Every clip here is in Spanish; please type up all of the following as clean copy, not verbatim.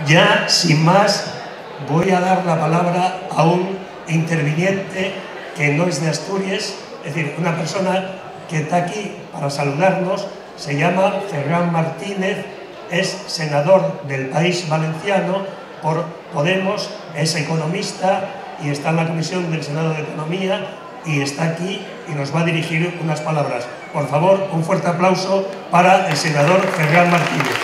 Ya, sin más, voy a dar la palabra a un interviniente que no es de Asturias, es decir, una persona que está aquí para saludarnos, se llama Ferran Martínez, es senador del País Valenciano por Podemos, es economista y está en la Comisión del Senado de Economía y está aquí y nos va a dirigir unas palabras. Por favor, un fuerte aplauso para el senador Ferran Martínez.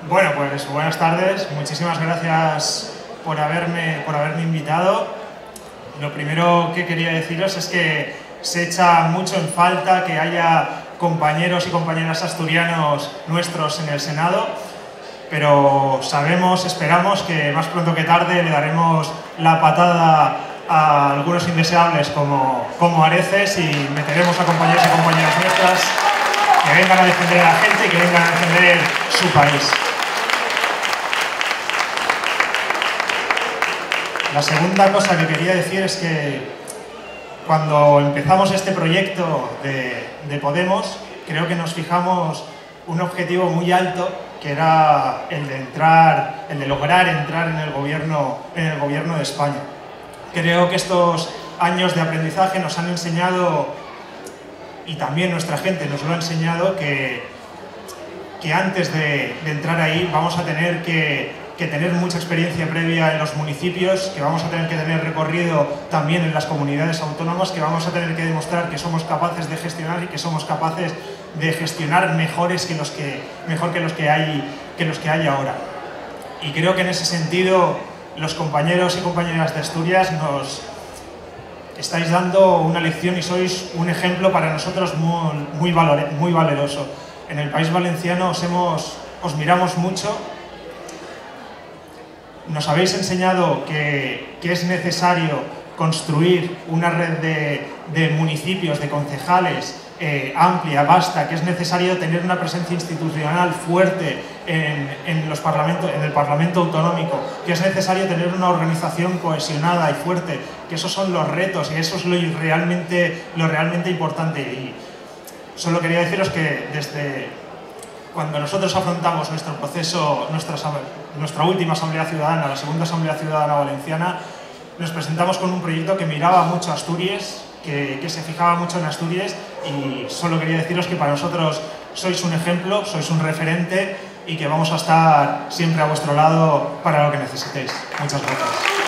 Bueno, pues buenas tardes. Muchísimas gracias por haberme invitado. Lo primero que quería deciros es que se echa mucho en falta que haya compañeros y compañeras asturianos nuestros en el Senado, pero esperamos que más pronto que tarde le daremos la patada a algunos indeseables como Areces y meteremos a compañeros y compañeras nuestras que vengan a defender a la gente y que vengan a defender su país. La segunda cosa que quería decir es que cuando empezamos este proyecto de Podemos, creo que nos fijamos un objetivo muy alto, que era el de lograr entrar en el gobierno de España. Creo que estos años de aprendizaje nos han enseñado, y también nuestra gente nos lo ha enseñado, que antes de entrar ahí vamos a tener que tener mucha experiencia previa en los municipios, que vamos a tener que tener recorrido también en las comunidades autónomas, que vamos a tener que demostrar que somos capaces de gestionar y que somos capaces de gestionar mejor que los que hay ahora. Y creo que en ese sentido los compañeros y compañeras de Asturias nos estáis dando una lección y sois un ejemplo para nosotros muy valeroso. En el País Valenciano os miramos mucho. Nos habéis enseñado que es necesario construir una red de municipios, de concejales amplia, vasta, que es necesario tener una presencia institucional fuerte en el Parlamento Autonómico, que es necesario tener una organización cohesionada y fuerte, que esos son los retos y eso es lo realmente importante. Y solo quería deciros que desde cuando nosotros afrontamos nuestro proceso, nuestra última Asamblea Ciudadana, la segunda Asamblea Ciudadana Valenciana, nos presentamos con un proyecto que miraba mucho a Asturias, que se fijaba mucho en Asturias, y solo quería deciros que para nosotros sois un ejemplo, sois un referente y que vamos a estar siempre a vuestro lado para lo que necesitéis. Muchas gracias.